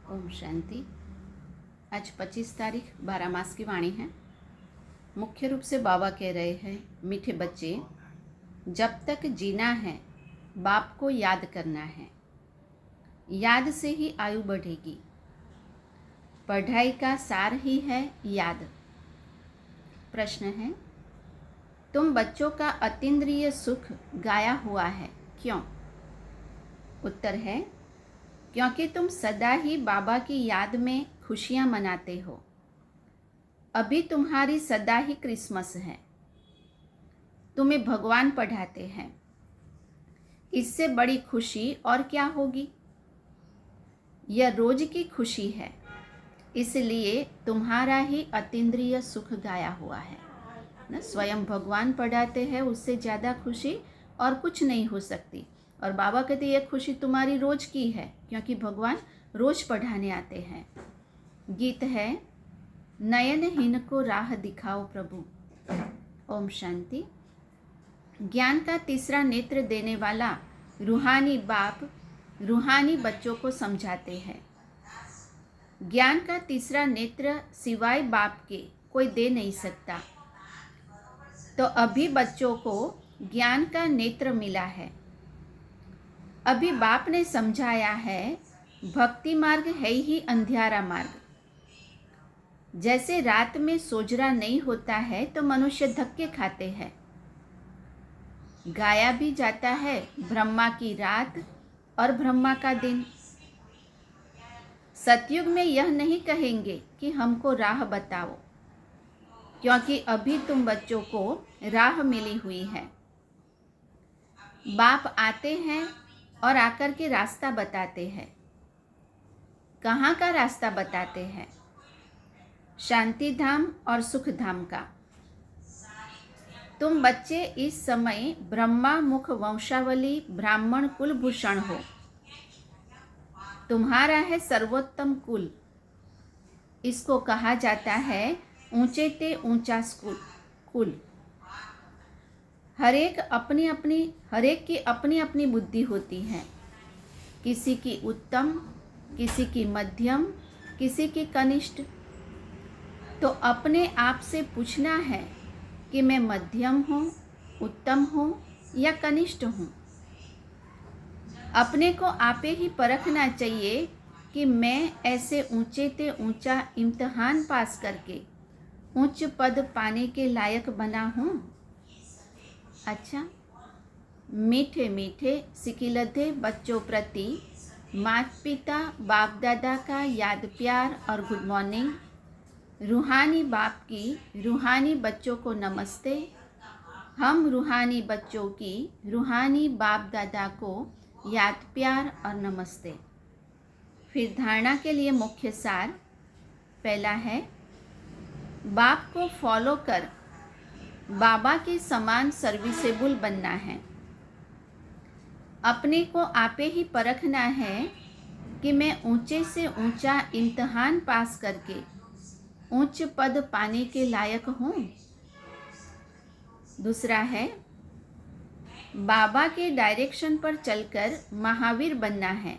ओम शांति। आज 25 तारीख 12 मास की वाणी है। मुख्य रूप से बाबा कह रहे हैं, मीठे बच्चे, जब तक जीना है बाप को याद करना है। याद से ही आयु बढ़ेगी। पढ़ाई का सार ही है याद। प्रश्न है, तुम बच्चों का अतीन्द्रिय सुख गाया हुआ है, क्यों? उत्तर है, क्योंकि तुम सदा ही बाबा की याद में खुशियाँ मनाते हो। अभी तुम्हारी सदा ही क्रिसमस है। तुम्हें भगवान पढ़ाते हैं। इससे बड़ी खुशी और क्या होगी? यह रोज की खुशी है, इसलिए तुम्हारा ही अतीन्द्रिय सुख गाया हुआ है ना। स्वयं भगवान पढ़ाते हैं, उससे ज़्यादा खुशी और कुछ नहीं हो सकती। और बाबा कहते यह खुशी तुम्हारी रोज की है, क्योंकि भगवान रोज पढ़ाने आते हैं। गीत है, नयनहीन को राह दिखाओ प्रभु। ओम शांति। ज्ञान का तीसरा नेत्र देने वाला रूहानी बाप रूहानी बच्चों को समझाते हैं। ज्ञान का तीसरा नेत्र सिवाय बाप के कोई दे नहीं सकता। तो अभी बच्चों को ज्ञान का नेत्र मिला है। अभी बाप ने समझाया है, भक्ति मार्ग है ही अंधियारा मार्ग। जैसे रात में सोजरा नहीं होता है तो मनुष्य धक्के खाते हैं। गाया भी जाता है ब्रह्मा की रात और ब्रह्मा का दिन। सतयुग में यह नहीं कहेंगे कि हमको राह बताओ, क्योंकि अभी तुम बच्चों को राह मिली हुई है। बाप आते हैं और आकर के रास्ता बताते हैं। कहाँ का रास्ता बताते हैं? शांति धाम और सुख धाम का। तुम बच्चे इस समय ब्रह्मा मुख वंशावली ब्राह्मण कुलभूषण हो। तुम्हारा है सर्वोत्तम कुल। इसको कहा जाता है ऊंचे ते ऊंचा कुल। हरेक की अपनी अपनी बुद्धि होती है। किसी की उत्तम, किसी की मध्यम, किसी की कनिष्ठ। तो अपने आप से पूछना है कि मैं मध्यम हूँ, उत्तम हूँ या कनिष्ठ हूँ। अपने को आपे ही परखना चाहिए कि मैं ऐसे ऊंचे ते ऊंचा इम्तिहान पास करके उच्च पद पाने के लायक बना हूँ। अच्छा, मीठे मीठे सिकिलधे बच्चों प्रति माता पिता बाप दादा का याद प्यार और गुड मॉर्निंग। रूहानी बाप की रूहानी बच्चों को नमस्ते। हम रूहानी बच्चों की रूहानी बाप दादा को याद प्यार और नमस्ते। फिर धारणा के लिए मुख्य सार। पहला है, बाप को फॉलो कर बाबा के समान सर्विसेबल बनना है। अपने को आपे ही परखना है कि मैं ऊंचे से ऊंचा इम्तिहान पास करके उच्च पद पाने के लायक हूँ। दूसरा है, बाबा के डायरेक्शन पर चलकर महावीर बनना है।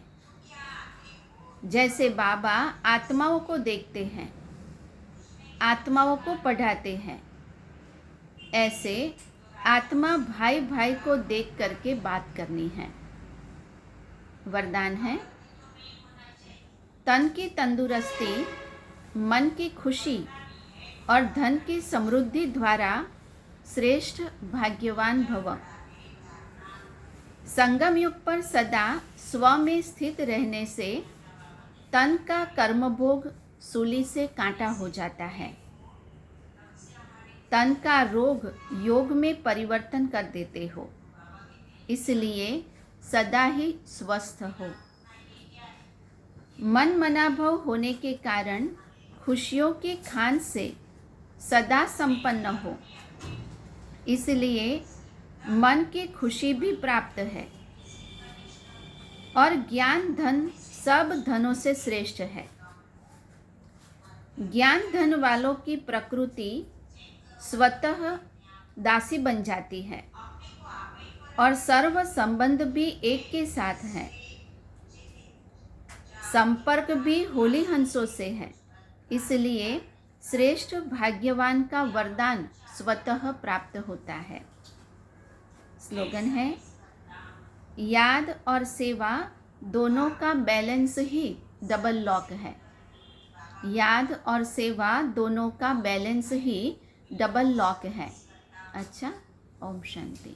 जैसे बाबा आत्माओं को देखते हैं, आत्माओं को पढ़ाते हैं, ऐसे आत्मा भाई भाई को देख करके बात करनी है। वरदान है, तन की तंदुरुस्ती, मन की खुशी और धन की समृद्धि द्वारा श्रेष्ठ भाग्यवान भव। संगम युग पर सदा स्व में स्थित रहने से तन का कर्मभोग सूली से कांटा हो जाता है। तन का रोग योग में परिवर्तन कर देते हो, इसलिए सदा ही स्वस्थ हो। मन मनाभव होने के कारण खुशियों के खान से सदा संपन्न हो, इसलिए मन की खुशी भी प्राप्त है। और ज्ञान धन सब धनों से श्रेष्ठ है। ज्ञान धन वालों की प्रकृति स्वतः दासी बन जाती है और सर्व संबंध भी एक के साथ है। संपर्क भी होली हंसों से है, इसलिए श्रेष्ठ भाग्यवान का वरदान स्वतः प्राप्त होता है। स्लोगन है, याद और सेवा दोनों का बैलेंस ही डबल लॉक है। याद और सेवा दोनों का बैलेंस ही डबल लॉक है। अच्छा, ओम शांति।